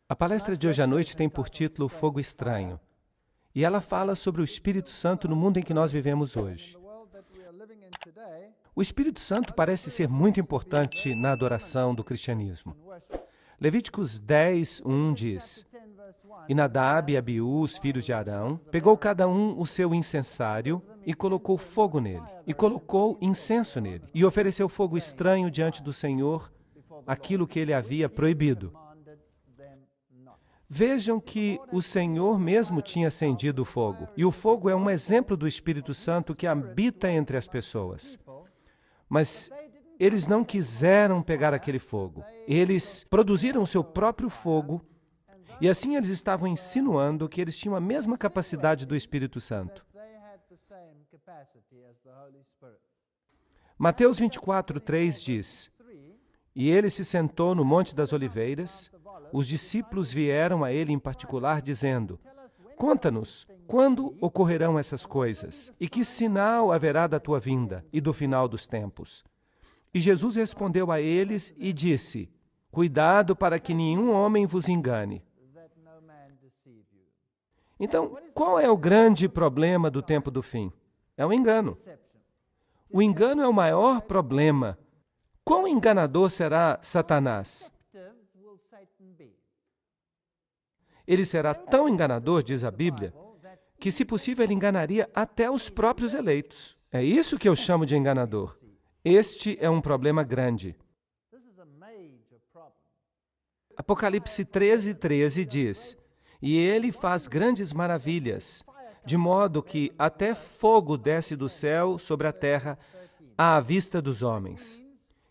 A palestra de hoje à noite tem por título Fogo Estranho, e ela fala sobre o Espírito Santo no mundo em que nós vivemos hoje. O Espírito Santo parece ser muito importante na adoração do cristianismo. Levíticos 10, 1 diz: E Nadab e Abiú, os filhos de Arão, pegou cada um o seu incensário e colocou fogo nele, e colocou incenso nele, e ofereceu fogo estranho diante do Senhor, aquilo que ele havia proibido. Vejam que o Senhor mesmo tinha acendido o fogo, e o fogo é um exemplo do Espírito Santo que habita entre as pessoas. Mas eles não quiseram pegar aquele fogo. Eles produziram o seu próprio fogo, e assim eles estavam insinuando que eles tinham a mesma capacidade do Espírito Santo. Mateus 24, 3 diz: E ele se sentou no Monte das Oliveiras. Os discípulos vieram a ele em particular, dizendo: Conta-nos, quando ocorrerão essas coisas? E que sinal haverá da tua vinda e do final dos tempos? E Jesus respondeu a eles e disse: Cuidado para que nenhum homem vos engane. Então, qual é o grande problema do tempo do fim? É o engano. O engano é o maior problema. Quão enganador será Satanás? Ele será tão enganador, diz a Bíblia, que, se possível, ele enganaria até os próprios eleitos. É isso que eu chamo de enganador. Este é um problema grande. Apocalipse 13, 13 diz: E ele faz grandes maravilhas, de modo que até fogo desce do céu sobre a terra à vista dos homens.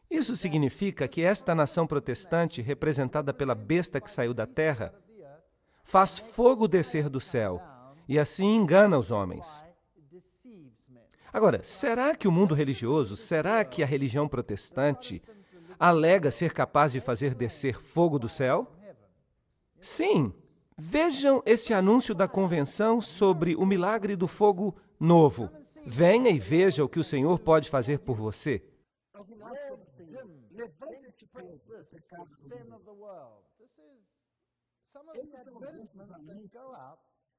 Isso significa que esta nação protestante, representada pela besta que saiu da terra, faz fogo descer do céu e assim engana os homens. Agora, será que o mundo religioso, será que a religião protestante alega ser capaz de fazer descer fogo do céu? Sim. Vejam esse anúncio da convenção sobre o milagre do fogo novo. Venha e veja o que o Senhor pode fazer por você. Levante-te, pois, pecado do mundo. Esses são os movimentos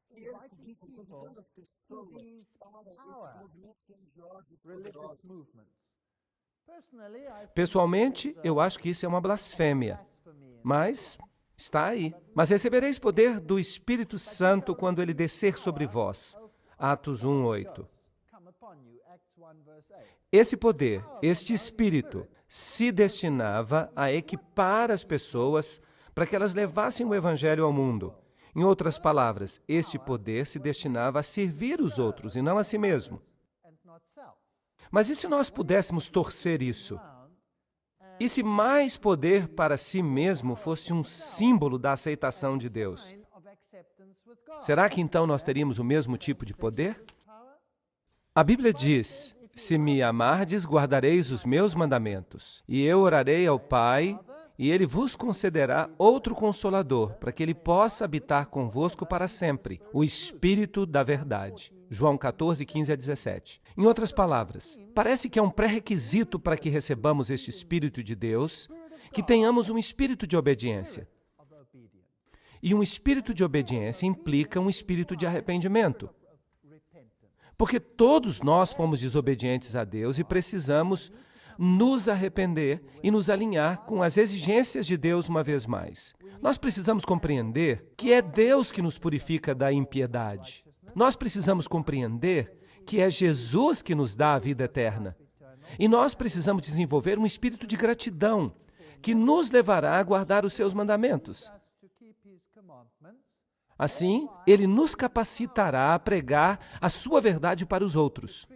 que eles estão convidando as pessoas para esses movimentos religiosos poderosos. Pessoalmente, eu acho que isso é uma blasfêmia, mas está aí. Mas recebereis poder do Espírito Santo quando ele descer sobre vós. Atos 1, 8. Esse poder, este Espírito, se destinava a equipar as pessoas para que elas levassem o Evangelho ao mundo. Em outras palavras, este poder se destinava a servir os outros e não a si mesmo. Mas e se nós pudéssemos torcer isso? E se mais poder para si mesmo fosse um símbolo da aceitação de Deus? Será que então nós teríamos o mesmo tipo de poder? A Bíblia diz: Se me amardes, guardareis os meus mandamentos, e eu orarei ao Pai, e ele vos concederá outro Consolador, para que ele possa habitar convosco para sempre, o Espírito da Verdade. João 14, 15 a 17. Em outras palavras, parece que é um pré-requisito para que recebamos este Espírito de Deus, que tenhamos um espírito de obediência. E um espírito de obediência implica um espírito de arrependimento. Porque todos nós fomos desobedientes a Deus e precisamos nos arrepender e nos alinhar com as exigências de Deus uma vez mais. Nós precisamos compreender que é Deus que nos purifica da impiedade. Nós precisamos compreender que é Jesus que nos dá a vida eterna. E nós precisamos desenvolver um espírito de gratidão que nos levará a guardar os seus mandamentos. Assim, ele nos capacitará a pregar a sua verdade para os outros.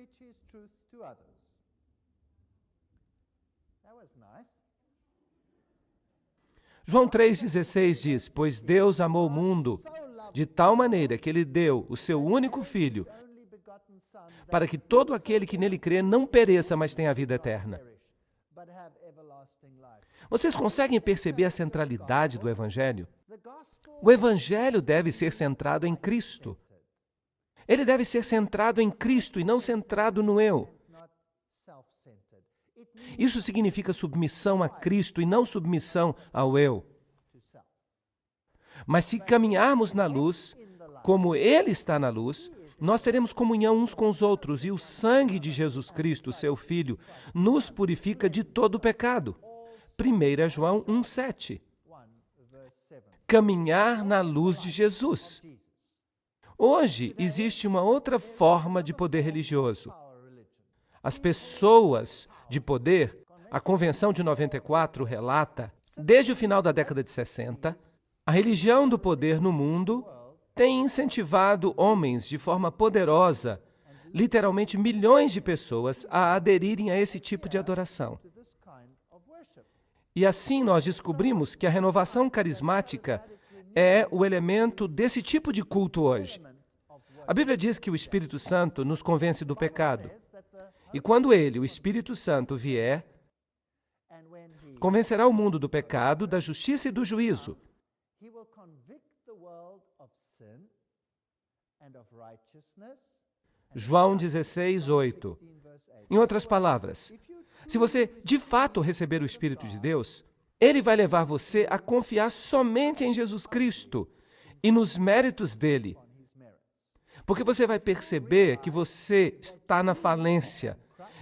João 3,16 diz: Pois Deus amou o mundo de tal maneira que ele deu o seu único Filho, para que todo aquele que nele crê não pereça, mas tenha a vida eterna. Vocês conseguem perceber a centralidade do Evangelho? O Evangelho deve ser centrado em Cristo. Ele deve ser centrado em Cristo e não centrado no eu. Isso significa submissão a Cristo e não submissão ao eu. Mas se caminharmos na luz, como Ele está na luz, nós teremos comunhão uns com os outros, e o sangue de Jesus Cristo, seu Filho, nos purifica de todo o pecado. 1 João 1,7. Caminhar na luz de Jesus. Hoje existe uma outra forma de poder religioso. As pessoas de poder, a Convenção de 94 relata, desde o final da década de 60, a religião do poder no mundo tem incentivado homens de forma poderosa, literalmente milhões de pessoas, a aderirem a esse tipo de adoração. E assim nós descobrimos que a renovação carismática é o elemento desse tipo de culto hoje. A Bíblia diz que o Espírito Santo nos convence do pecado. E quando ele, o Espírito Santo, vier, convencerá o mundo do pecado, da justiça e do juízo. João 16:8. Em outras palavras, se você de fato receber o Espírito de Deus, ele vai levar você a confiar somente em Jesus Cristo e nos méritos dele. Porque você vai perceber que você está na falência,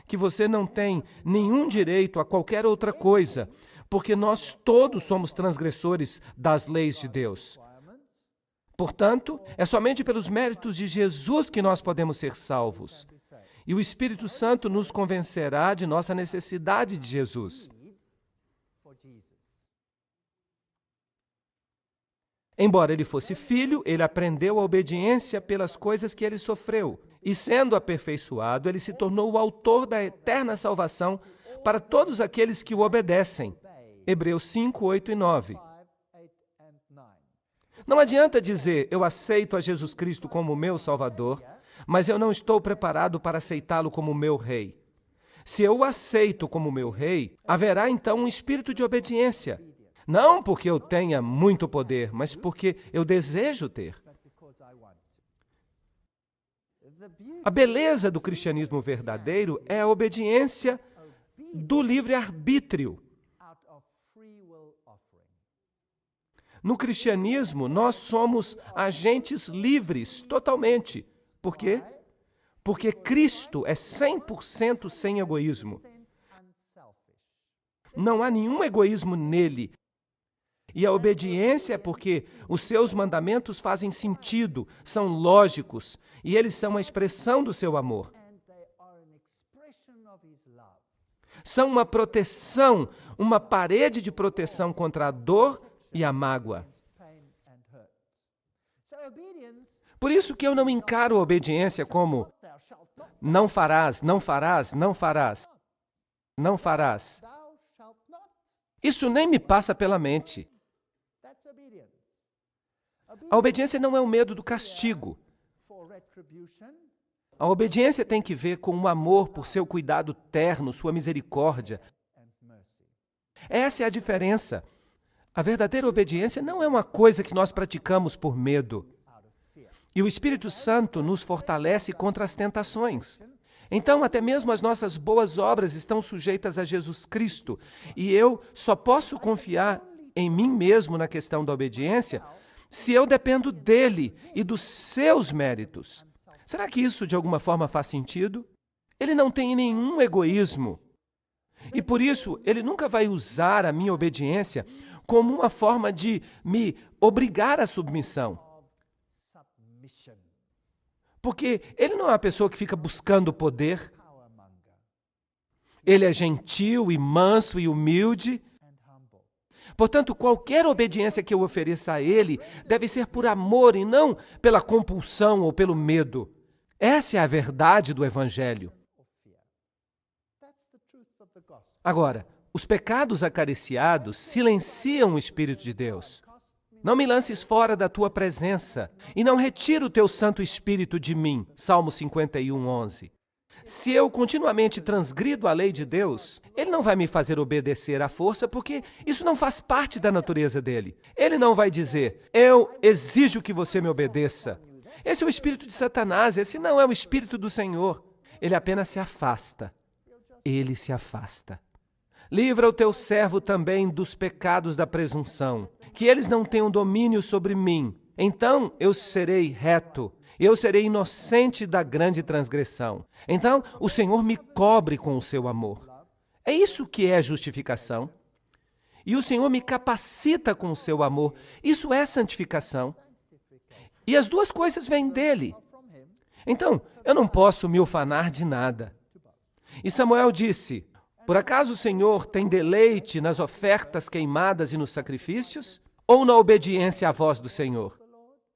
que você não tem nenhum direito a qualquer outra coisa, porque nós todos somos transgressores das leis de Deus. Portanto, é somente pelos méritos de Jesus que nós podemos ser salvos. E o Espírito Santo nos convencerá de nossa necessidade de Jesus. Embora ele fosse filho, ele aprendeu a obediência pelas coisas que ele sofreu. E sendo aperfeiçoado, ele se tornou o autor da eterna salvação para todos aqueles que o obedecem. Hebreus 5, 8 e 9. Não adianta dizer, eu aceito a Jesus Cristo como meu Salvador, mas eu não estou preparado para aceitá-lo como meu Rei. Se eu o aceito como meu Rei, haverá então um espírito de obediência. Não porque eu tenha muito poder, mas porque eu desejo ter. A beleza do cristianismo verdadeiro é a obediência do livre-arbítrio. No cristianismo, nós somos agentes livres totalmente. Por quê? Porque Cristo é 100% sem egoísmo. Não há nenhum egoísmo nele. E a obediência é porque os seus mandamentos fazem sentido, são lógicos, e eles são a expressão do seu amor. São uma proteção, uma parede de proteção contra a dor e a mágoa. Por isso que eu não encaro a obediência como não farás, não farás, não farás, não farás. Isso nem me passa pela mente. A obediência não é o medo do castigo. A obediência tem que ver com o amor por seu cuidado terno, sua misericórdia. Essa é a diferença. A verdadeira obediência não é uma coisa que nós praticamos por medo. E o Espírito Santo nos fortalece contra as tentações. Então, até mesmo as nossas boas obras estão sujeitas a Jesus Cristo. E eu só posso confiar em mim mesmo na questão da obediência se eu dependo dele e dos seus méritos. Será que isso de alguma forma faz sentido? Ele não tem nenhum egoísmo. E por isso, ele nunca vai usar a minha obediência como uma forma de me obrigar à submissão. Porque ele não é uma pessoa que fica buscando poder. Ele é gentil e manso e humilde. Portanto, qualquer obediência que eu ofereça a ele deve ser por amor e não pela compulsão ou pelo medo. Essa é a verdade do Evangelho. Agora, os pecados acariciados silenciam o Espírito de Deus. Não me lances fora da tua presença e não retira o teu Santo Espírito de mim. Salmo 51, 11. Se eu continuamente transgrido a lei de Deus, ele não vai me fazer obedecer à força, porque isso não faz parte da natureza dele. Ele não vai dizer, eu exijo que você me obedeça. Esse é o espírito de Satanás, esse não é o espírito do Senhor. Ele apenas se afasta. Ele se afasta. Livra o teu servo também dos pecados da presunção, que eles não tenham domínio sobre mim. Então eu serei reto, eu serei inocente da grande transgressão. Então o Senhor me cobre com o seu amor. É isso que é justificação. E o Senhor me capacita com o seu amor. Isso é santificação. E as duas coisas vêm dele. Então, eu não posso me ufanar de nada. E Samuel disse: por acaso o Senhor tem deleite nas ofertas queimadas e nos sacrifícios? Ou na obediência à voz do Senhor?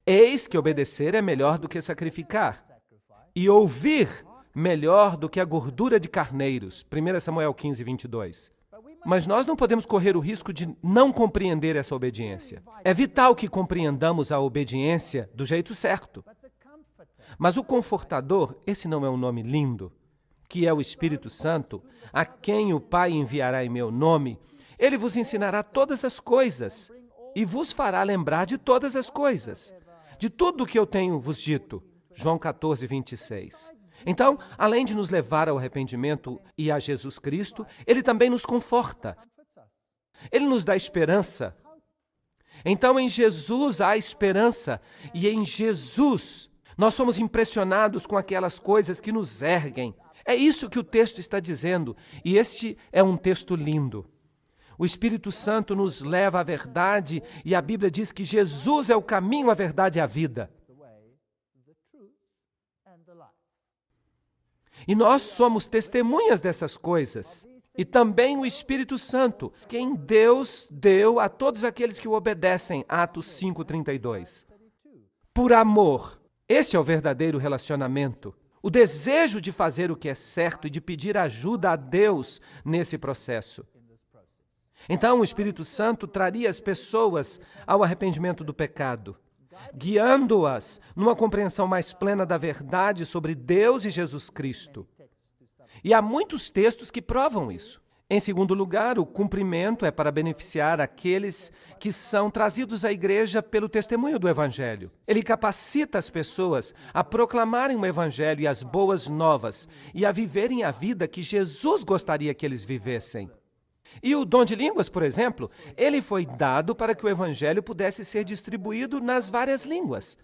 Eis que obedecer é melhor do que sacrificar, e ouvir melhor do que a gordura de carneiros. 1 Samuel 15, 22. Mas nós não podemos correr o risco de não compreender essa obediência. É vital que compreendamos a obediência do jeito certo. Mas o Confortador, esse não é um nome lindo, que é o Espírito Santo, a quem o Pai enviará em meu nome, ele vos ensinará todas as coisas e vos fará lembrar de todas as coisas, de tudo o que eu tenho vos dito. João 14, 26. Então, além de nos levar ao arrependimento e a Jesus Cristo, ele também nos conforta. Ele nos dá esperança. Então, em Jesus há esperança, e em Jesus nós somos impressionados com aquelas coisas que nos erguem. É isso que o texto está dizendo, e este é um texto lindo. O Espírito Santo nos leva à verdade, e a Bíblia diz que Jesus é o caminho, a verdade e a vida. E nós somos testemunhas dessas coisas. E também o Espírito Santo, quem Deus deu a todos aqueles que o obedecem. Atos 5:32. Por amor. Esse é o verdadeiro relacionamento. O desejo de fazer o que é certo e de pedir ajuda a Deus nesse processo. Então, o Espírito Santo traria as pessoas ao arrependimento do pecado, guiando-as numa compreensão mais plena da verdade sobre Deus e Jesus Cristo. E há muitos textos que provam isso. Em segundo lugar, o cumprimento é para beneficiar aqueles que são trazidos à igreja pelo testemunho do Evangelho. Ele capacita as pessoas a proclamarem o Evangelho e as boas novas e a viverem a vida que Jesus gostaria que eles vivessem. E o dom de línguas, por exemplo, ele foi dado para que o Evangelho pudesse ser distribuído nas várias línguas.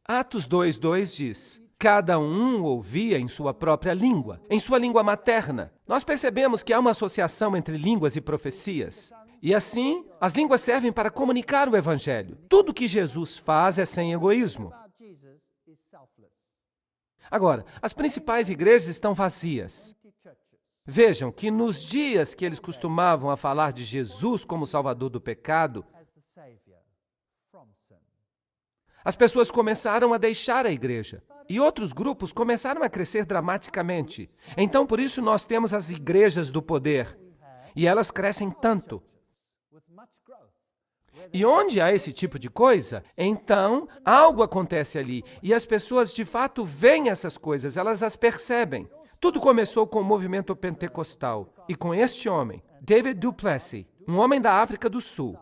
Atos 2:2 diz: cada um ouvia em sua própria língua, em sua língua materna. Nós percebemos que há uma associação entre línguas e profecias. E assim, as línguas servem para comunicar o Evangelho. Tudo que Jesus faz é sem egoísmo. Agora, as principais igrejas estão vazias. Vejam que nos dias que eles costumavam a falar de Jesus como Salvador do pecado, as pessoas começaram a deixar a igreja e outros grupos começaram a crescer dramaticamente. Então, por isso, nós temos as igrejas do poder e elas crescem tanto. E onde há esse tipo de coisa, então algo acontece ali e as pessoas de fato veem essas coisas, elas as percebem. Tudo começou com o movimento pentecostal e com este homem, David du Plessis, um homem da África do Sul.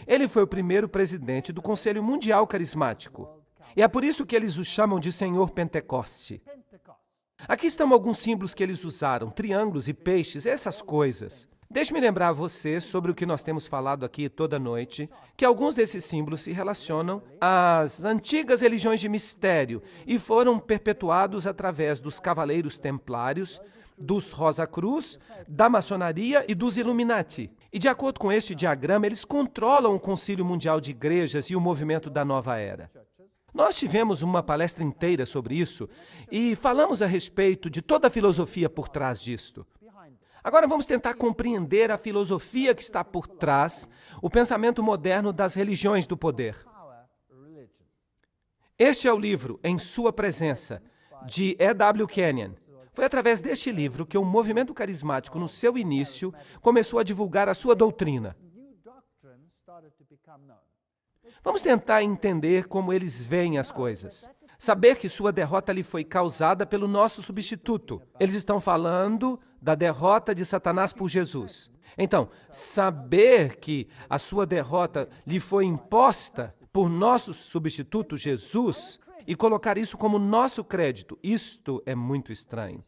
Ele foi o primeiro presidente do Conselho Mundial Carismático. E é por isso que eles o chamam de Senhor Pentecoste. Aqui estão alguns símbolos que eles usaram, triângulos e peixes, essas coisas. Deixe-me lembrar a você sobre o que nós temos falado aqui toda noite, que alguns desses símbolos se relacionam às antigas religiões de mistério e foram perpetuados através dos Cavaleiros Templários, dos Rosa Cruz, da maçonaria e dos Illuminati. E de acordo com este diagrama, eles controlam o Concílio Mundial de Igrejas e o movimento da Nova Era. Nós tivemos uma palestra inteira sobre isso e falamos a respeito de toda a filosofia por trás disto. Agora vamos tentar compreender a filosofia que está por trás, o pensamento moderno das religiões do poder. Este é o livro, Em Sua Presença, de E.W. Kenyon. Foi através deste livro que o movimento carismático, no seu início, começou a divulgar a sua doutrina. Vamos tentar entender como eles veem as coisas. Saber que sua derrota lhe foi causada pelo nosso substituto. Eles estão falando da derrota de Satanás por Jesus. Então, saber que a sua derrota lhe foi imposta por nosso substituto Jesus e colocar isso como nosso crédito, isto é muito estranho.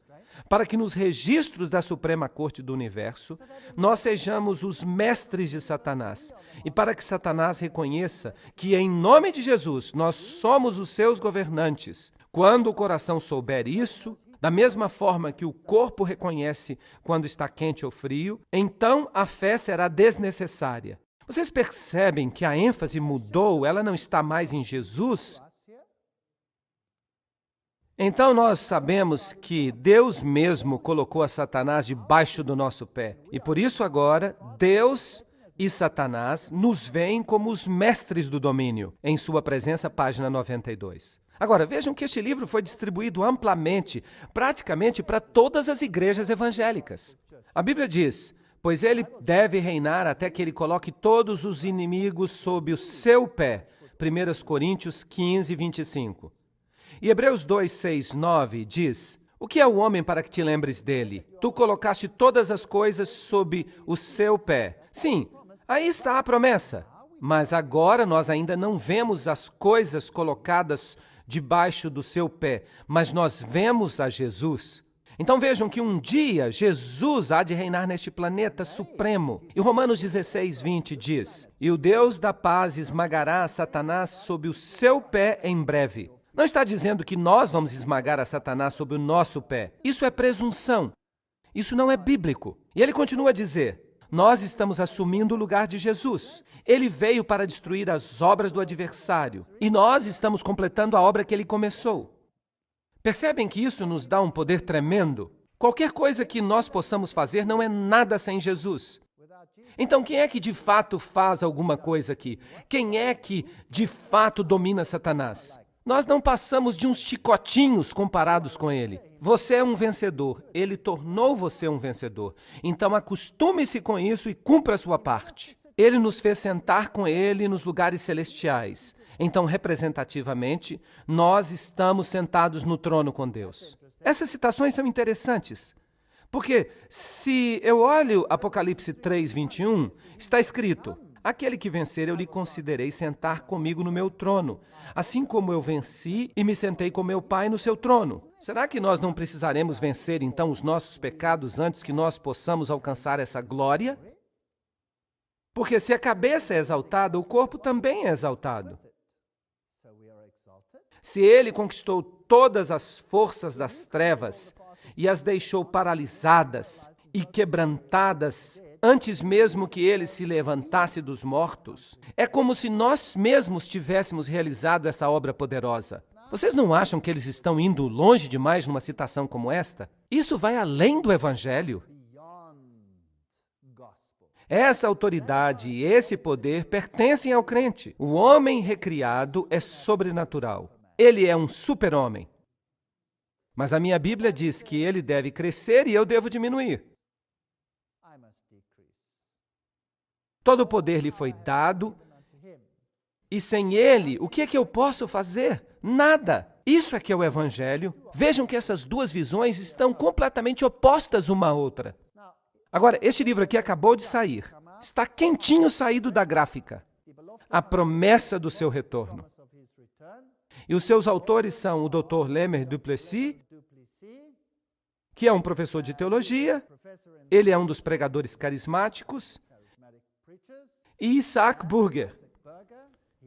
para que nos registros da Suprema Corte do Universo, nós sejamos os mestres de Satanás, e para que Satanás reconheça que, em nome de Jesus, nós somos os seus governantes. Quando o coração souber isso, da mesma forma que o corpo reconhece quando está quente ou frio, então a fé será desnecessária. Vocês percebem que a ênfase mudou, ela não está mais em Jesus? Então nós sabemos que Deus mesmo colocou a Satanás debaixo do nosso pé. E por isso agora, Deus e Satanás nos veem como os mestres do domínio. Em sua presença, página 92. Agora, vejam que este livro foi distribuído amplamente, praticamente para todas as igrejas evangélicas. A Bíblia diz, pois ele deve reinar até que ele coloque todos os inimigos sob o seu pé. 1 Coríntios 15, 25. E Hebreus 2, 6, 9 diz, o que é o homem para que te lembres dele? Tu colocaste todas as coisas sob o seu pé. Sim, aí está a promessa. Mas agora nós ainda não vemos as coisas colocadas debaixo do seu pé, mas nós vemos a Jesus. Então vejam que um dia Jesus há de reinar neste planeta supremo. E Romanos 16, 20 diz, e o Deus da paz esmagará a Satanás sob o seu pé em breve. Não está dizendo que nós vamos esmagar a Satanás sob o nosso pé. Isso é presunção. Isso não é bíblico. E ele continua a dizer, nós estamos assumindo o lugar de Jesus. Ele veio para destruir as obras do adversário. E nós estamos completando a obra que ele começou. Percebem que isso nos dá um poder tremendo? Qualquer coisa que nós possamos fazer não é nada sem Jesus. Então, quem é que de fato faz alguma coisa aqui? Quem é que de fato domina Satanás? Nós não passamos de uns chicotinhos comparados com ele. Você é um vencedor. Ele tornou você um vencedor. Então, acostume-se com isso e cumpra a sua parte. Ele nos fez sentar com ele nos lugares celestiais. Então, representativamente, nós estamos sentados no trono com Deus. Essas citações são interessantes, porque se eu olho Apocalipse 3, 21, está escrito, aquele que vencer eu lhe considerei sentar comigo no meu trono, assim como eu venci e me sentei com meu Pai no seu trono. Será que nós não precisaremos vencer, então, os nossos pecados antes que nós possamos alcançar essa glória? Porque se a cabeça é exaltada, o corpo também é exaltado. Se ele conquistou todas as forças das trevas e as deixou paralisadas e quebrantadas antes mesmo que ele se levantasse dos mortos, é como se nós mesmos tivéssemos realizado essa obra poderosa. Vocês não acham que eles estão indo longe demais numa citação como esta? Isso vai além do Evangelho. Essa autoridade e esse poder pertencem ao crente. O homem recriado é sobrenatural. Ele é um super-homem. Mas a minha Bíblia diz que ele deve crescer e eu devo diminuir. Todo o poder lhe foi dado, e sem ele, o que é que eu posso fazer? Nada. Isso é que é o Evangelho. Vejam que essas duas visões estão completamente opostas uma à outra. Agora, este livro aqui acabou de sair. Está quentinho saído da gráfica. A promessa do seu retorno. E os seus autores são o Dr. Lemer Duplessis, que é um professor de teologia, ele é um dos pregadores carismáticos, e Isaac Burger,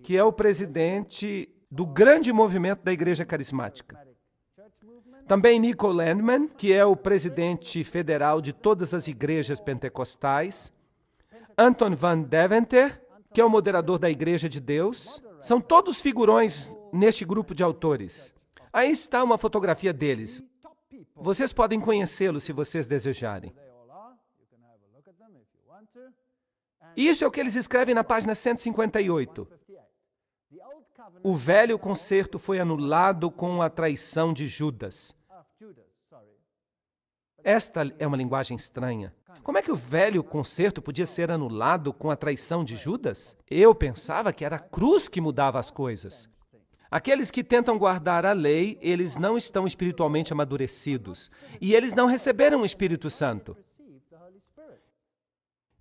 que é o presidente do grande movimento da Igreja Carismática. Também Nico Landman, que é o presidente federal de todas as igrejas pentecostais. Anton van Deventer, que é o moderador da Igreja de Deus. São todos figurões neste grupo de autores. Aí está uma fotografia deles. Vocês podem conhecê-los se vocês desejarem. Isso é o que eles escrevem na página 158. O velho concerto foi anulado com a traição de Judas. Esta é uma linguagem estranha. Como é que o velho concerto podia ser anulado com a traição de Judas? Eu pensava que era a cruz que mudava as coisas. Aqueles que tentam guardar a lei, eles não estão espiritualmente amadurecidos. E eles não receberam o Espírito Santo.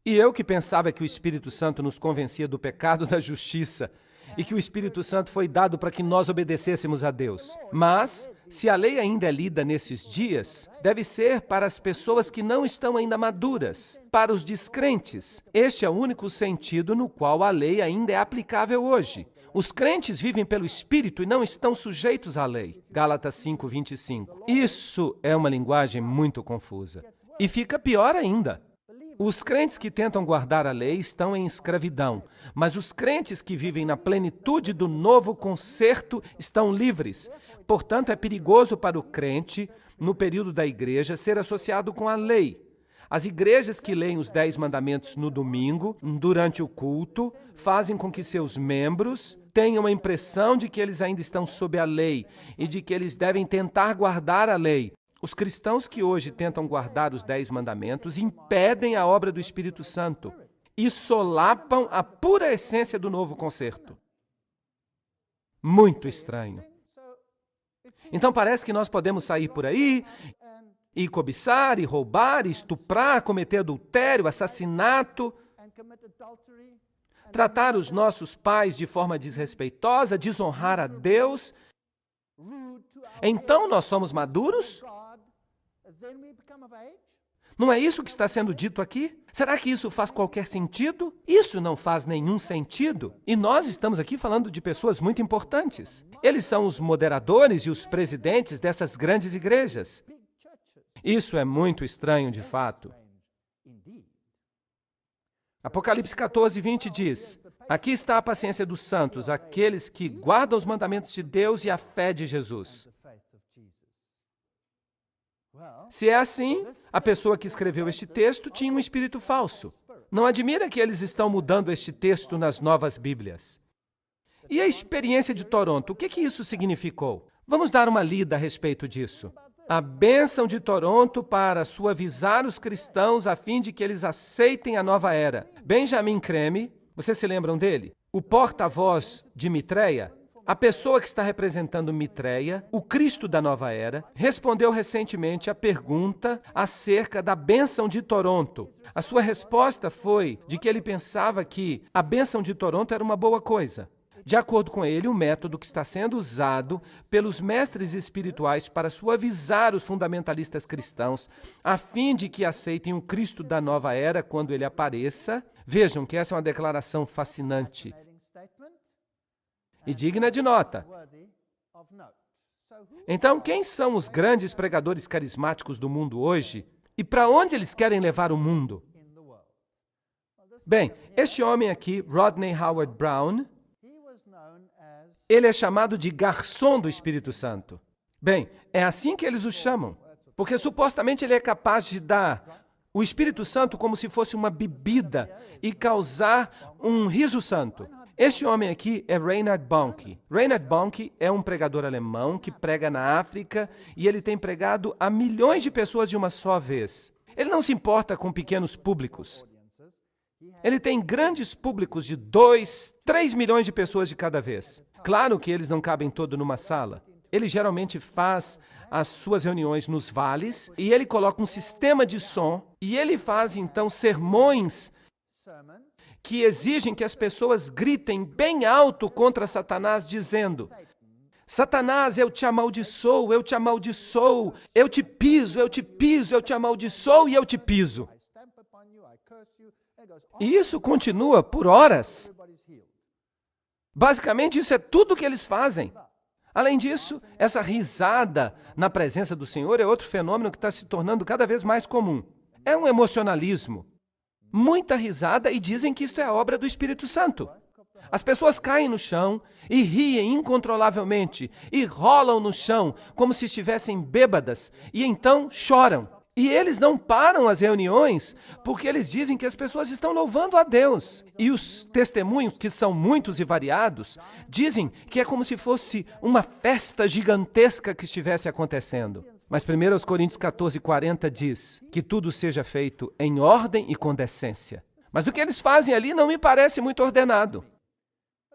E eu que pensava que o Espírito Santo nos convencia do pecado, da justiça e que o Espírito Santo foi dado para que nós obedecêssemos a Deus. Mas, se a lei ainda é lida nesses dias, deve ser para as pessoas que não estão ainda maduras, para os descrentes. Este é o único sentido no qual a lei ainda é aplicável hoje. Os crentes vivem pelo Espírito e não estão sujeitos à lei. Gálatas 5:25. Isso é uma linguagem muito confusa. E fica pior ainda. Os crentes que tentam guardar a lei estão em escravidão, mas os crentes que vivem na plenitude do novo concerto estão livres. Portanto, é perigoso para o crente, no período da igreja, ser associado com a lei. As igrejas que leem os 10 mandamentos no domingo, durante o culto, fazem com que seus membros tenham a impressão de que eles ainda estão sob a lei e de que eles devem tentar guardar a lei. Os cristãos que hoje tentam guardar os 10 mandamentos impedem a obra do Espírito Santo e solapam a pura essência do novo concerto. Muito estranho. Então parece que nós podemos sair por aí e cobiçar, e roubar, e estuprar, cometer adultério, assassinato, tratar os nossos pais de forma desrespeitosa, desonrar a Deus. Então nós somos maduros? Não é isso que está sendo dito aqui? Será que isso faz qualquer sentido? Isso não faz nenhum sentido. E nós estamos aqui falando de pessoas muito importantes. Eles são os moderadores e os presidentes dessas grandes igrejas. Isso é muito estranho, de fato. Apocalipse 14:20 diz: aqui está a paciência dos santos, aqueles que guardam os mandamentos de Deus e a fé de Jesus. Se é assim, a pessoa que escreveu este texto tinha um espírito falso. Não admira que eles estão mudando este texto nas novas Bíblias. E a experiência de Toronto, o que isso significou? Vamos dar uma lida a respeito disso. A bênção de Toronto para suavizar os cristãos a fim de que eles aceitem a nova era. Benjamin Creme, vocês se lembram dele? O porta-voz de Mitreia, a pessoa que está representando Mitreia, o Cristo da nova era, respondeu recentemente a pergunta acerca da bênção de Toronto. A sua resposta foi de que ele pensava que a bênção de Toronto era uma boa coisa. De acordo com ele, o método que está sendo usado pelos mestres espirituais para suavizar os fundamentalistas cristãos, a fim de que aceitem o Cristo da nova era quando ele apareça. Vejam que essa é uma declaração fascinante e digna de nota. Então, quem são os grandes pregadores carismáticos do mundo hoje e para onde eles querem levar o mundo? Bem, este homem aqui, Rodney Howard Brown, ele é chamado de garçom do Espírito Santo. Bem, é assim que eles o chamam, porque supostamente ele é capaz de dar o Espírito Santo como se fosse uma bebida e causar um riso santo. Este homem aqui é Reinhard Bonnke. Reinhard Bonnke é um pregador alemão que prega na África e ele tem pregado a milhões de pessoas de uma só vez. Ele não se importa com pequenos públicos. Ele tem grandes públicos de 2, 3 milhões de pessoas de cada vez. Claro que eles não cabem todos numa sala. Ele geralmente faz as suas reuniões nos vales e ele coloca um sistema de som e ele faz então sermões que exigem que as pessoas gritem bem alto contra Satanás, dizendo: Satanás, eu te amaldiçoo, eu te amaldiçoo, eu te piso, eu te piso, eu te amaldiçoo e eu te piso. E isso continua por horas. Basicamente, isso é tudo que eles fazem. Além disso, essa risada na presença do Senhor é outro fenômeno que está se tornando cada vez mais comum. É um emocionalismo. Muita risada e dizem que isto é a obra do Espírito Santo. As pessoas caem no chão e riem incontrolavelmente e rolam no chão como se estivessem bêbadas e então choram. E eles não param as reuniões porque eles dizem que as pessoas estão louvando a Deus. E os testemunhos, que são muitos e variados, dizem que é como se fosse uma festa gigantesca que estivesse acontecendo. Mas 1 Coríntios 14:40 diz que tudo seja feito em ordem e com decência. Mas o que eles fazem ali não me parece muito ordenado.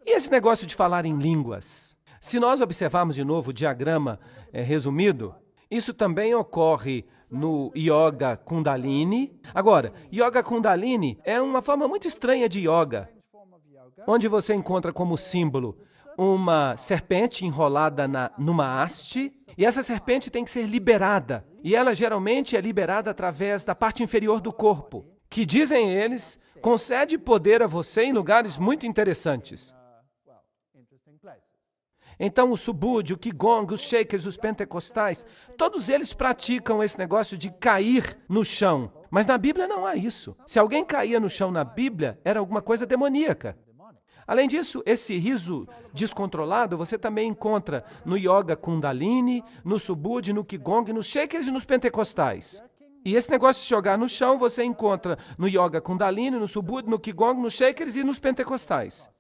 E esse negócio de falar em línguas? Se nós observarmos de novo o diagrama resumido, isso também ocorre no Yoga Kundalini. Agora, Yoga Kundalini é uma forma muito estranha de yoga. onde você encontra como símbolo uma serpente enrolada numa haste, e essa serpente tem que ser liberada. E ela geralmente é liberada através da parte inferior do corpo, que, dizem eles, concede poder a você em lugares muito interessantes. Então, o Subud, o Qigong, os Shakers, os pentecostais, todos eles praticam esse negócio de cair no chão. Mas na Bíblia não há isso. Se alguém caía no chão na Bíblia, era alguma coisa demoníaca. Além disso, esse riso descontrolado você também encontra no Yoga Kundalini, no Subud, no Qigong, nos Shakers e nos pentecostais. E esse negócio de jogar no chão você encontra no Yoga Kundalini, no Subud, no Qigong, nos Shakers e nos pentecostais.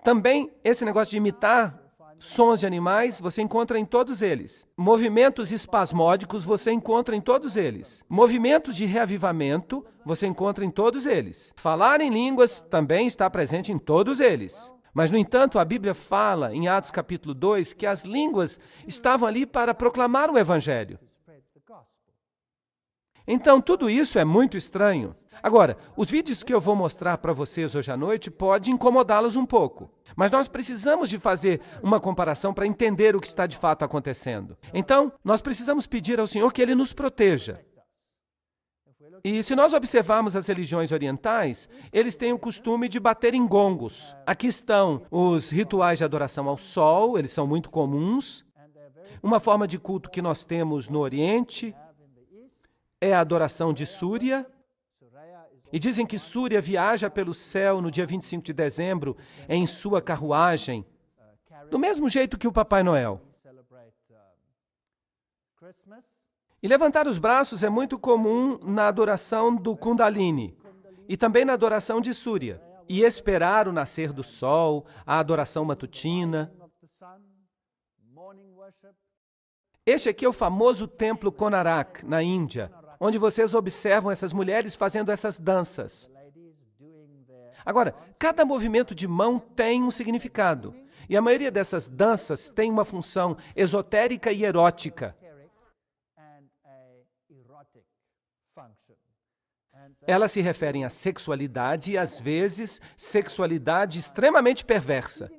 Também esse negócio de imitar sons de animais, você encontra em todos eles. Movimentos espasmódicos, você encontra em todos eles. Movimentos de reavivamento, você encontra em todos eles. Falar em línguas também está presente em todos eles. Mas, no entanto, a Bíblia fala, em Atos capítulo 2, que as línguas estavam ali para proclamar o Evangelho. Então, tudo isso é muito estranho. Agora, os vídeos que eu vou mostrar para vocês hoje à noite podem incomodá-los um pouco. Mas nós precisamos de fazer uma comparação para entender o que está de fato acontecendo. Então, nós precisamos pedir ao Senhor que Ele nos proteja. E se nós observarmos as religiões orientais, eles têm o costume de bater em gongos. Aqui estão os rituais de adoração ao sol, eles são muito comuns. Uma forma de culto que nós temos no Oriente é a adoração de Súria. E dizem que Súria viaja pelo céu no dia 25 de dezembro em sua carruagem, do mesmo jeito que o Papai Noel. E levantar os braços é muito comum na adoração do Kundalini e também na adoração de Súria. E esperar o nascer do sol, a adoração matutina. Este aqui é o famoso templo Konarak, na Índia, onde vocês observam essas mulheres fazendo essas danças. Agora, cada movimento de mão tem um significado. E a maioria dessas danças tem uma função esotérica e erótica. Elas se referem à sexualidade e, às vezes, sexualidade extremamente perversa.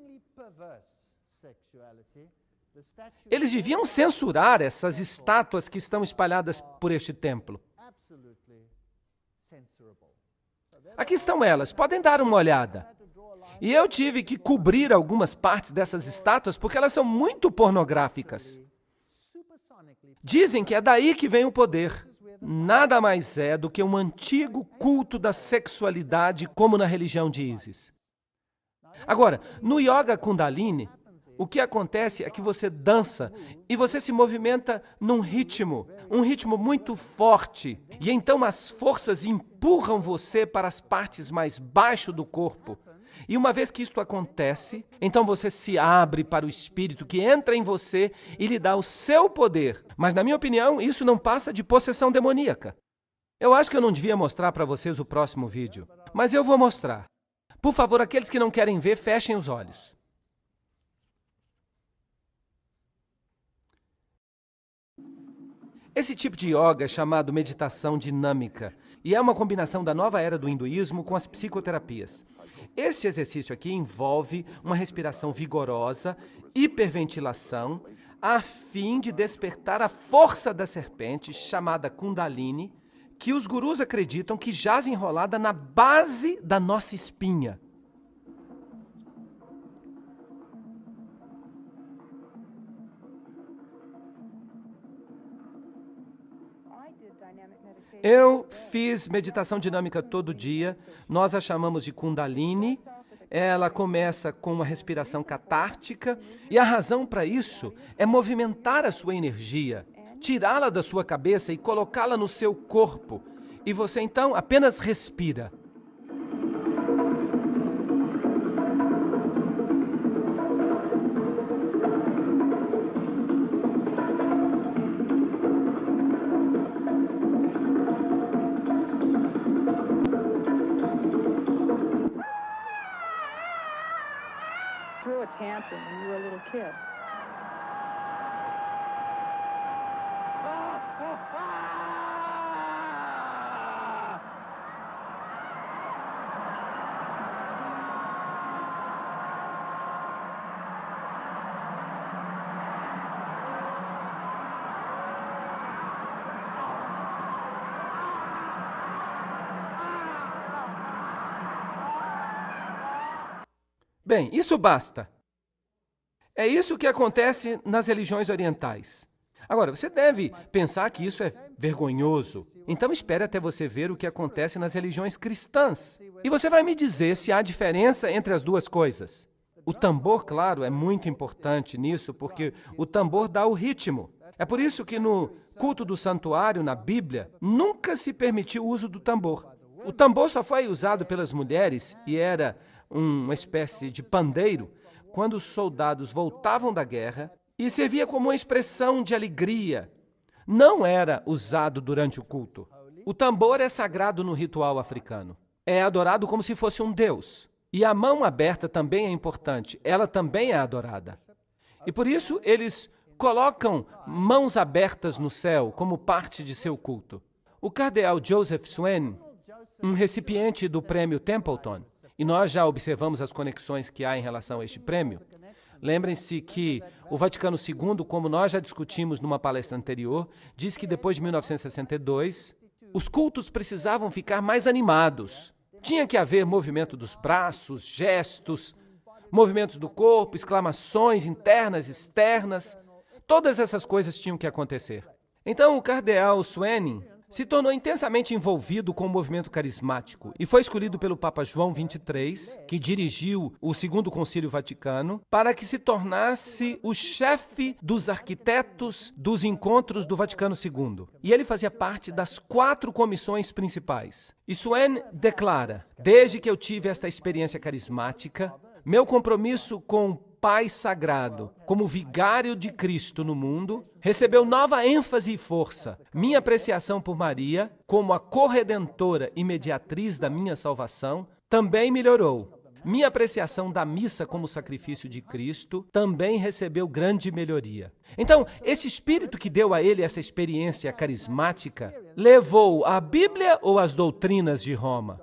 Eles deviam censurar essas estátuas que estão espalhadas por este templo. Aqui estão elas, podem dar uma olhada. E eu tive que cobrir algumas partes dessas estátuas porque elas são muito pornográficas. Dizem que é daí que vem o poder. Nada mais é do que um antigo culto da sexualidade, como na religião de Ísis. Agora, no Yoga Kundalini, o que acontece é que você dança e você se movimenta num ritmo, um ritmo muito forte. E então as forças empurram você para as partes mais baixo do corpo. E uma vez que isto acontece, então você se abre para o Espírito que entra em você e lhe dá o seu poder. Mas, na minha opinião, isso não passa de possessão demoníaca. Eu acho que eu não devia mostrar para vocês o próximo vídeo, mas eu vou mostrar. Por favor, aqueles que não querem ver, fechem os olhos. Esse tipo de yoga é chamado meditação dinâmica e é uma combinação da nova era do hinduísmo com as psicoterapias. Este exercício aqui envolve uma respiração vigorosa, hiperventilação, a fim de despertar a força da serpente, chamada Kundalini, que os gurus acreditam que jaz enrolada na base da nossa espinha. Eu fiz meditação dinâmica todo dia, nós a chamamos de Kundalini. Ela começa com uma respiração catártica e a razão para isso é movimentar a sua energia, tirá-la da sua cabeça e colocá-la no seu corpo. E você então apenas respira. Threw a tantrum when you were a little kid. Bem, isso basta. É isso que acontece nas religiões orientais. Agora, você deve pensar que isso é vergonhoso. Então espere até você ver o que acontece nas religiões cristãs. E você vai me dizer se há diferença entre as duas coisas. O tambor, claro, é muito importante nisso, porque o tambor dá o ritmo. É por isso que no culto do santuário, na Bíblia, nunca se permitiu o uso do tambor. O tambor só foi usado pelas mulheres e era uma espécie de pandeiro quando os soldados voltavam da guerra e servia como uma expressão de alegria. Não era usado durante o culto. O tambor é sagrado no ritual africano. É adorado como se fosse um deus. E a mão aberta também é importante. Ela também é adorada. E por isso eles colocam mãos abertas no céu como parte de seu culto. O cardeal Joseph Swain, um recipiente do prêmio Templeton, e nós já observamos as conexões que há em relação a este prêmio. Lembrem-se que o Vaticano II, como nós já discutimos numa palestra anterior, diz que depois de 1962, os cultos precisavam ficar mais animados. Tinha que haver movimento dos braços, gestos, movimentos do corpo, exclamações internas, externas. Todas essas coisas tinham que acontecer. Então, o cardeal Swain se tornou intensamente envolvido com o movimento carismático e foi escolhido pelo Papa João XXIII, que dirigiu o Segundo Concílio Vaticano, para que se tornasse o chefe dos arquitetos dos encontros do Vaticano II. E ele fazia parte das 4 comissões principais. E Swain declara: desde que eu tive esta experiência carismática, meu compromisso com o Pai Sagrado, como vigário de Cristo no mundo, recebeu nova ênfase e força. Minha apreciação por Maria, como a corredentora e mediatriz da minha salvação, também melhorou. Minha apreciação da missa como sacrifício de Cristo também recebeu grande melhoria. Então, esse espírito que deu a ele essa experiência carismática, levou a Bíblia ou as doutrinas de Roma?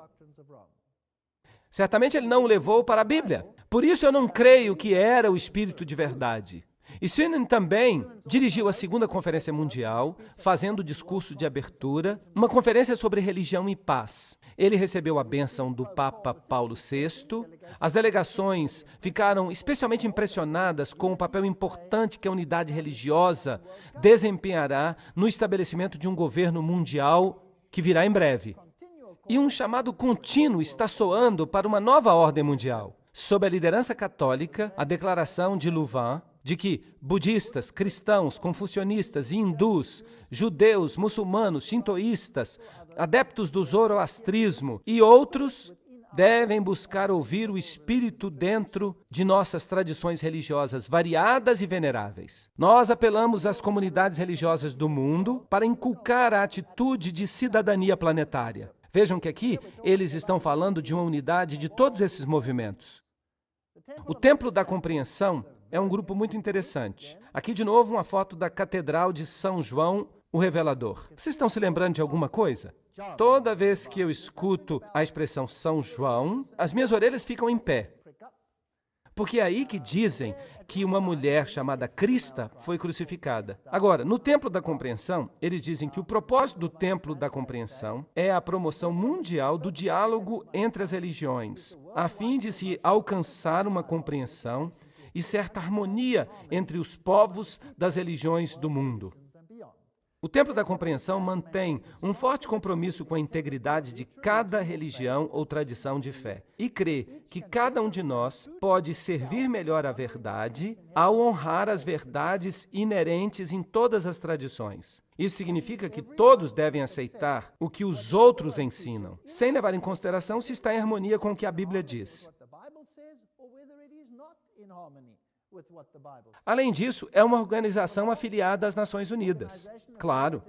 Certamente ele não o levou para a Bíblia. Por isso eu não creio que era o Espírito de verdade. E Swain também dirigiu a 2ª Conferência Mundial, fazendo o discurso de abertura, uma conferência sobre religião e paz. Ele recebeu a bênção do Papa Paulo VI. As delegações ficaram especialmente impressionadas com o papel importante que a unidade religiosa desempenhará no estabelecimento de um governo mundial que virá em breve. E um chamado contínuo está soando para uma nova ordem mundial. Sob a liderança católica, a declaração de Louvain de que budistas, cristãos, confucionistas, hindus, judeus, muçulmanos, shintoístas, adeptos do zoroastrismo e outros devem buscar ouvir o Espírito dentro de nossas tradições religiosas variadas e veneráveis. Nós apelamos às comunidades religiosas do mundo para inculcar a atitude de cidadania planetária. Vejam que aqui eles estão falando de uma unidade de todos esses movimentos. O Templo da Compreensão é um grupo muito interessante. Aqui, de novo, uma foto da Catedral de São João, o Revelador. Vocês estão se lembrando de alguma coisa? Toda vez que eu escuto a expressão São João, as minhas orelhas ficam em pé. Porque é aí que dizem que uma mulher chamada Crista foi crucificada. Agora, no Templo da Compreensão, eles dizem que o propósito do Templo da Compreensão é a promoção mundial do diálogo entre as religiões, a fim de se alcançar uma compreensão e certa harmonia entre os povos das religiões do mundo. O Templo da Compreensão mantém um forte compromisso com a integridade de cada religião ou tradição de fé e crê que cada um de nós pode servir melhor à verdade ao honrar as verdades inerentes em todas as tradições. Isso significa que todos devem aceitar o que os outros ensinam, sem levar em consideração se está em harmonia com o que a Bíblia diz. Além disso, é uma organização afiliada às Nações Unidas, claro.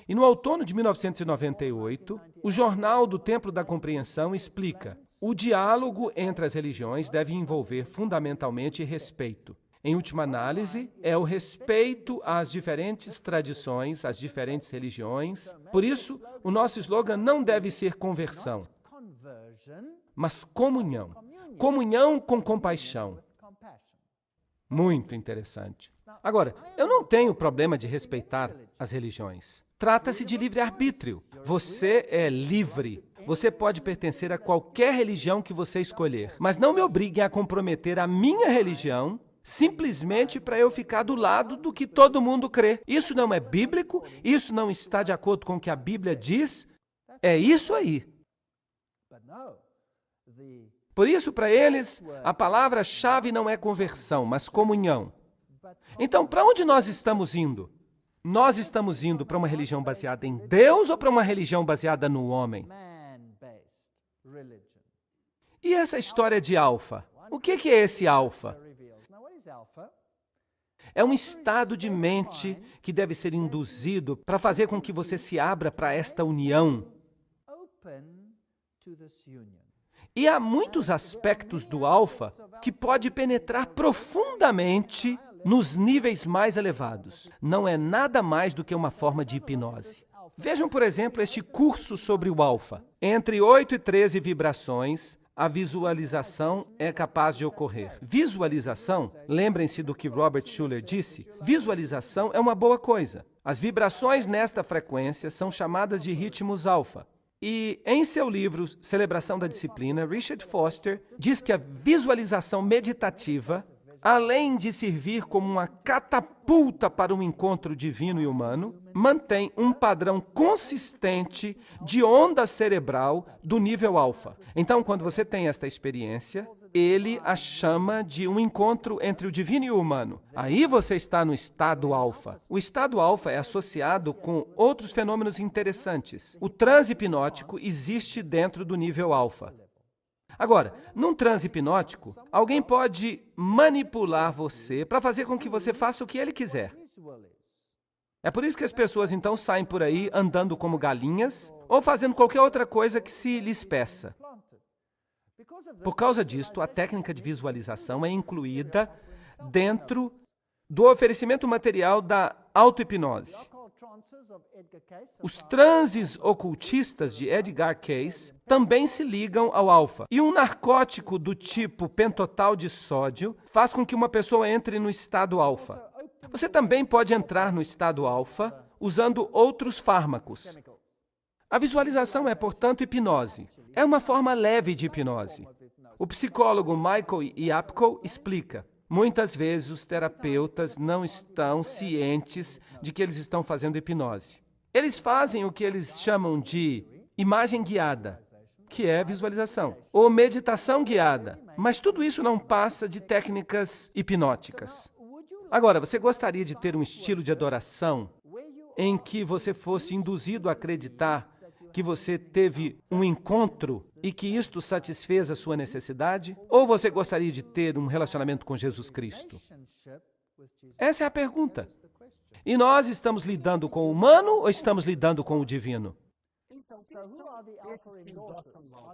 E no outono de 1998, o Jornal do Templo da Compreensão explica: o diálogo entre as religiões deve envolver fundamentalmente respeito. Em última análise, é o respeito às diferentes tradições, às diferentes religiões. Por isso, o nosso slogan não deve ser conversão, mas comunhão. Comunhão com compaixão. Muito interessante. Agora, eu não tenho problema de respeitar as religiões. Trata-se de livre-arbítrio. Você é livre. Você pode pertencer a qualquer religião que você escolher, mas não me obriguem a comprometer a minha religião simplesmente para eu ficar do lado do que todo mundo crê. Isso não é bíblico, isso não está de acordo com o que a Bíblia diz. É isso aí. Por isso, para eles, a palavra-chave não é conversão, mas comunhão. Então, para onde nós estamos indo? Nós estamos indo para uma religião baseada em Deus ou para uma religião baseada no homem? E essa história de alfa? O que é esse alfa? É um estado de mente que deve ser induzido para fazer com que você se abra para esta união. E há muitos aspectos do alfa que pode penetrar profundamente nos níveis mais elevados. Não é nada mais do que uma forma de hipnose. Vejam, por exemplo, este curso sobre o alfa. Entre 8 e 13 vibrações, a visualização é capaz de ocorrer. Visualização, lembrem-se do que Robert Schuller disse, visualização é uma boa coisa. As vibrações nesta frequência são chamadas de ritmos alfa. E em seu livro Celebração da Disciplina, Richard Foster diz que a visualização meditativa, além de servir como uma catapulta para um encontro divino e humano, mantém um padrão consistente de onda cerebral do nível alfa. Então, quando você tem esta experiência, ele a chama de um encontro entre o divino e o humano. Aí você está no estado alfa. O estado alfa é associado com outros fenômenos interessantes. O transe hipnótico existe dentro do nível alfa. Agora, num transe hipnótico, alguém pode manipular você para fazer com que você faça o que ele quiser. É por isso que as pessoas então saem por aí andando como galinhas ou fazendo qualquer outra coisa que se lhes peça. Por causa disto, a técnica de visualização é incluída dentro do oferecimento material da auto-hipnose. Os transes ocultistas de Edgar Cayce também se ligam ao alfa. E um narcótico do tipo pentotal de sódio faz com que uma pessoa entre no estado alfa. Você também pode entrar no estado alfa usando outros fármacos. A visualização é, portanto, hipnose. É uma forma leve de hipnose. O psicólogo Michael Yapko explica. Muitas vezes os terapeutas não estão cientes de que eles estão fazendo hipnose. Eles fazem o que eles chamam de imagem guiada, que é visualização, ou meditação guiada, mas tudo isso não passa de técnicas hipnóticas. Agora, você gostaria de ter um estilo de adoração em que você fosse induzido a acreditar que você teve um encontro e que isto satisfez a sua necessidade? Ou você gostaria de ter um relacionamento com Jesus Cristo? Essa é a pergunta. E nós estamos lidando com o humano ou estamos lidando com o divino?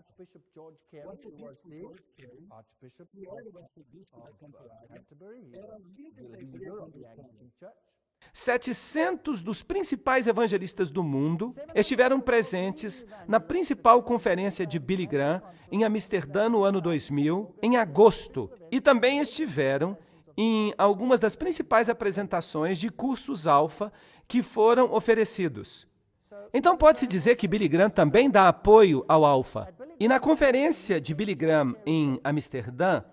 Archbishop George Carey was the Archbishop of Canterbury, leader of the Anglican Church. 700 dos principais evangelistas do mundo estiveram presentes na principal conferência de Billy Graham em Amsterdã no ano 2000, em agosto, e também estiveram em algumas das principais apresentações de cursos alfa que foram oferecidos. Então pode-se dizer que Billy Graham também dá apoio ao alfa. E na conferência de Billy Graham em Amsterdã,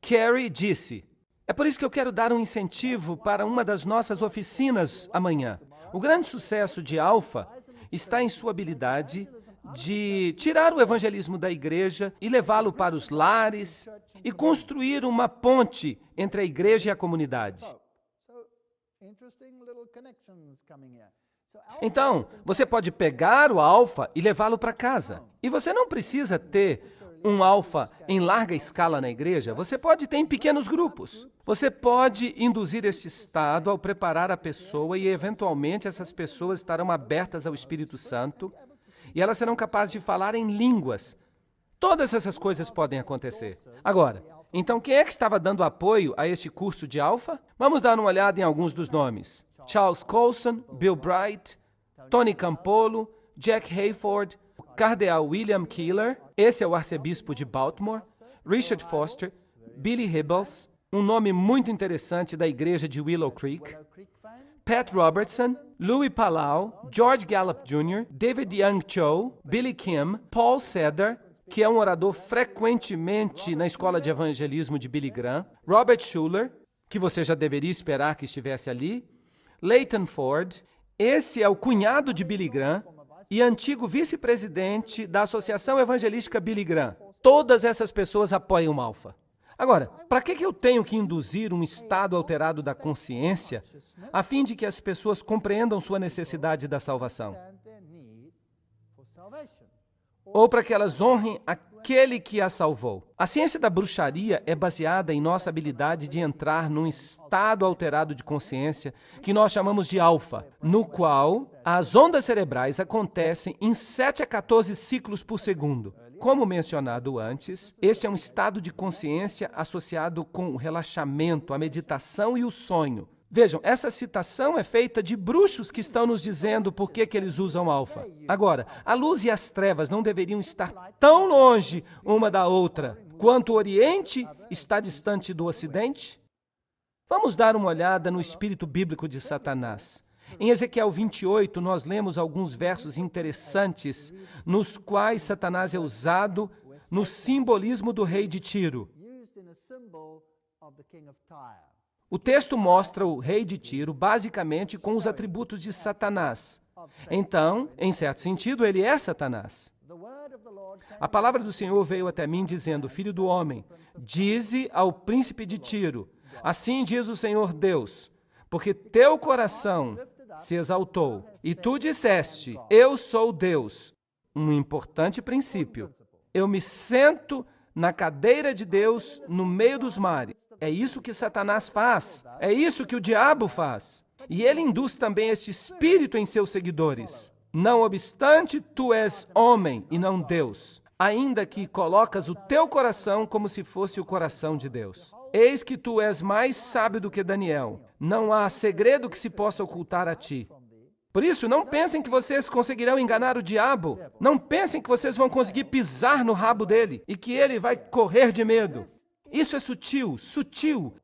Carey disse: "É por isso que eu quero dar um incentivo para uma das nossas oficinas amanhã. O grande sucesso de alfa está em sua habilidade de tirar o evangelismo da igreja e levá-lo para os lares e construir uma ponte entre a igreja e a comunidade." Então, você pode pegar o alfa e levá-lo para casa. E você não precisa ter um alfa em larga escala na igreja. Você pode ter em pequenos grupos. Você pode induzir esse estado ao preparar a pessoa e, eventualmente, essas pessoas estarão abertas ao Espírito Santo e elas serão capazes de falar em línguas. Todas essas coisas podem acontecer. Agora, então, quem é que estava dando apoio a este curso de alfa? Vamos dar uma olhada em alguns dos nomes. Charles Colson, Bill Bright, Tony Campolo, Jack Hayford, o cardeal William Keeler, esse é o arcebispo de Baltimore, Richard Foster, Billy Hybels, um nome muito interessante da igreja de Willow Creek, Pat Robertson, Louis Palau, George Gallup Jr., David Young Cho, Billy Kim, Paul Seder, que é um orador frequentemente na escola de evangelismo de Billy Graham, Robert Schuller, que você já deveria esperar que estivesse ali, Leighton Ford, esse é o cunhado de Billy Graham e antigo vice-presidente da Associação Evangelística Billy Graham. Todas essas pessoas apoiam o Alfa. Agora, para que eu tenho que induzir um estado alterado da consciência a fim de que as pessoas compreendam sua necessidade da salvação? Ou para que elas honrem aquele que a salvou? A ciência da bruxaria é baseada em nossa habilidade de entrar num estado alterado de consciência que nós chamamos de alfa, no qual as ondas cerebrais acontecem em 7 a 14 ciclos por segundo. Como mencionado antes, este é um estado de consciência associado com o relaxamento, a meditação e o sonho. Vejam, essa citação é feita de bruxos que estão nos dizendo por que eles usam alfa. Agora, a luz e as trevas não deveriam estar tão longe uma da outra quanto o Oriente está distante do Ocidente? Vamos dar uma olhada no espírito bíblico de Satanás. Em Ezequiel 28, nós lemos alguns versos interessantes nos quais Satanás é usado no simbolismo do rei de Tiro. O texto mostra o rei de Tiro basicamente com os atributos de Satanás. Então, em certo sentido, ele é Satanás. A palavra do Senhor veio até mim dizendo: Filho do homem, dize ao príncipe de Tiro, assim diz o Senhor Deus, porque teu coração se exaltou, e tu disseste, eu sou Deus. Um importante princípio. Eu me sento na cadeira de Deus no meio dos mares. É isso que Satanás faz. É isso que o diabo faz. E ele induz também este espírito em seus seguidores. Não obstante, tu és homem e não Deus, ainda que colocas o teu coração como se fosse o coração de Deus. Eis que tu és mais sábio do que Daniel. Não há segredo que se possa ocultar a ti. Por isso, não pensem que vocês conseguirão enganar o diabo. Não pensem que vocês vão conseguir pisar no rabo dele e que ele vai correr de medo. Isso é sutil, sutil.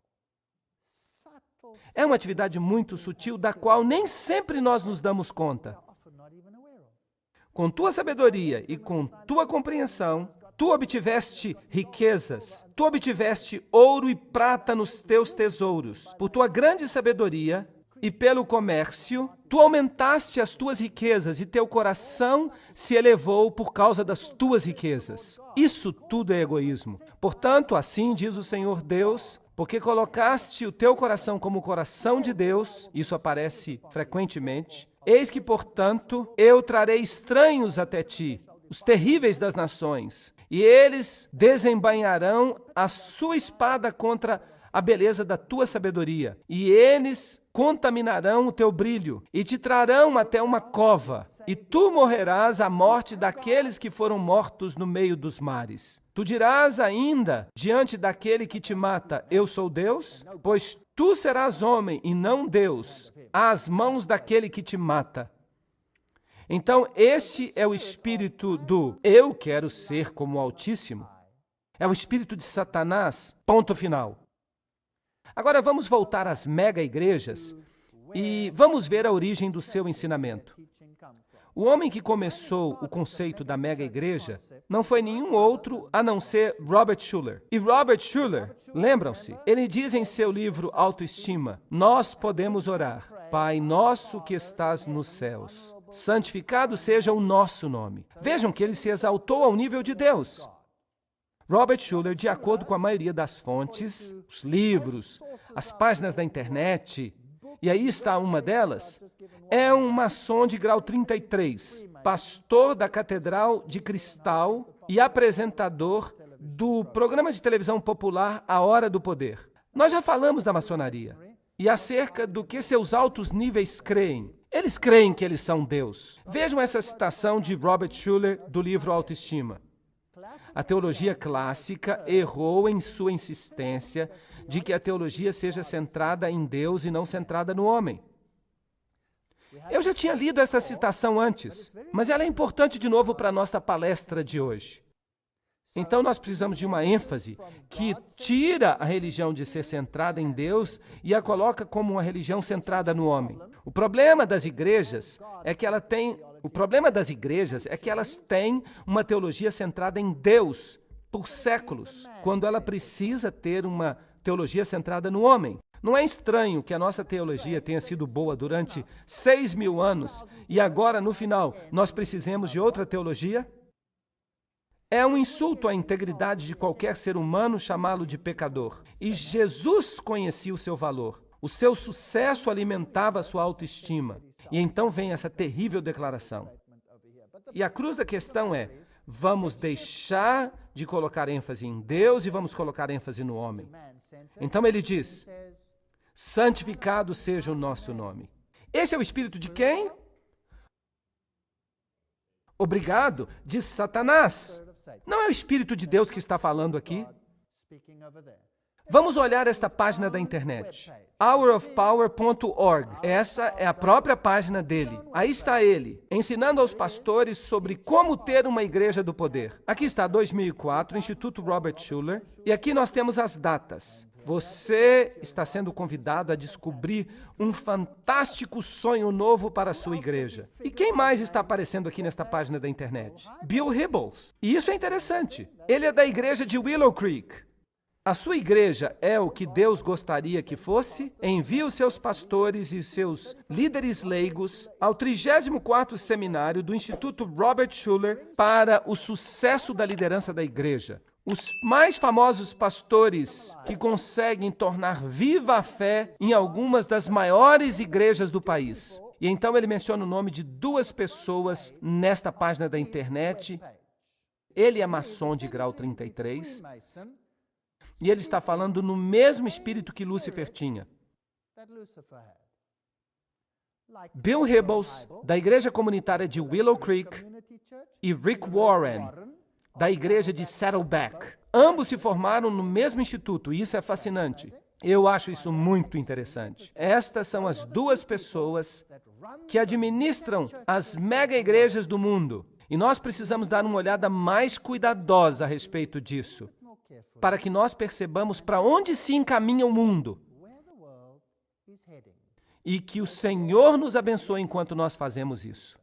É uma atividade muito sutil da qual nem sempre nós nos damos conta. Com tua sabedoria e com tua compreensão, tu obtiveste riquezas, tu obtiveste ouro e prata nos teus tesouros. Por tua grande sabedoria e pelo comércio, tu aumentaste as tuas riquezas e teu coração se elevou por causa das tuas riquezas. Isso tudo é egoísmo. Portanto, assim diz o Senhor Deus, porque colocaste o teu coração como o coração de Deus, isso aparece frequentemente, eis que, portanto, eu trarei estranhos até ti, os terríveis das nações, e eles desembainharão a sua espada contra a beleza da tua sabedoria, e eles contaminarão o teu brilho, e te trarão até uma cova, e tu morrerás a morte daqueles que foram mortos no meio dos mares. Tu dirás ainda, diante daquele que te mata, eu sou Deus? Pois tu serás homem e não Deus, às mãos daquele que te mata. Então, este é o espírito do eu quero ser como o Altíssimo. É o espírito de Satanás, ponto final. Agora vamos voltar às mega-igrejas e vamos ver a origem do seu ensinamento. O homem que começou o conceito da mega-igreja não foi nenhum outro a não ser Robert Schuller. E Robert Schuller, lembram-se, ele diz em seu livro Autoestima, nós podemos orar, Pai nosso que estás nos céus, santificado seja o nosso nome. Vejam que ele se exaltou ao nível de Deus. Robert Schuller, de acordo com a maioria das fontes, os livros, as páginas da internet, e aí está uma delas, é um maçom de grau 33, pastor da Catedral de Cristal e apresentador do programa de televisão popular A Hora do Poder. Nós já falamos da maçonaria e acerca do que seus altos níveis creem. Eles creem que eles são Deus. Vejam essa citação de Robert Schuller do livro Autoestima. A teologia clássica errou em sua insistência de que a teologia seja centrada em Deus e não centrada no homem. Eu já tinha lido essa citação antes, mas ela é importante de novo para a nossa palestra de hoje. Então nós precisamos de uma ênfase que tira a religião de ser centrada em Deus e a coloca como uma religião centrada no homem. O problema das igrejas é que elas têm uma teologia centrada em Deus por séculos, quando ela precisa ter uma teologia centrada no homem. Não é estranho que a nossa teologia tenha sido boa durante 6.000 anos e agora, no final, nós precisemos de outra teologia? É um insulto à integridade de qualquer ser humano chamá-lo de pecador. E Jesus conhecia o seu valor. O seu sucesso alimentava a sua autoestima. E então vem essa terrível declaração. E a cruz da questão é: vamos deixar de colocar ênfase em Deus e vamos colocar ênfase no homem. Então ele diz: santificado seja o nosso nome. Esse é o espírito de quem? Obrigado, de Satanás. Não é o Espírito de Deus que está falando aqui. Vamos olhar esta página da internet, hourofpower.org. Essa é a própria página dele. Aí está ele, ensinando aos pastores sobre como ter uma igreja do poder. Aqui está 2004, Instituto Robert Schuller, e aqui nós temos as datas. Você está sendo convidado a descobrir um fantástico sonho novo para a sua igreja. E quem mais está aparecendo aqui nesta página da internet? Bill Hybels. E isso é interessante. Ele é da igreja de Willow Creek. A sua igreja é o que Deus gostaria que fosse? Envie os seus pastores e seus líderes leigos ao 34º seminário do Instituto Robert Schuller para o sucesso da liderança da igreja. Os mais famosos pastores que conseguem tornar viva a fé em algumas das maiores igrejas do país. E então ele menciona o nome de 2 pessoas nesta página da internet. Ele é maçom de grau 33. E ele está falando no mesmo espírito que Lúcifer tinha. Bill Hybels, da igreja comunitária de Willow Creek, e Rick Warren, da igreja de Saddleback. Ambos se formaram no mesmo instituto, e isso é fascinante. Eu acho isso muito interessante. Estas são as 2 pessoas que administram as mega igrejas do mundo. E nós precisamos dar uma olhada mais cuidadosa a respeito disso, para que nós percebamos para onde se encaminha o mundo. E que o Senhor nos abençoe enquanto nós fazemos isso.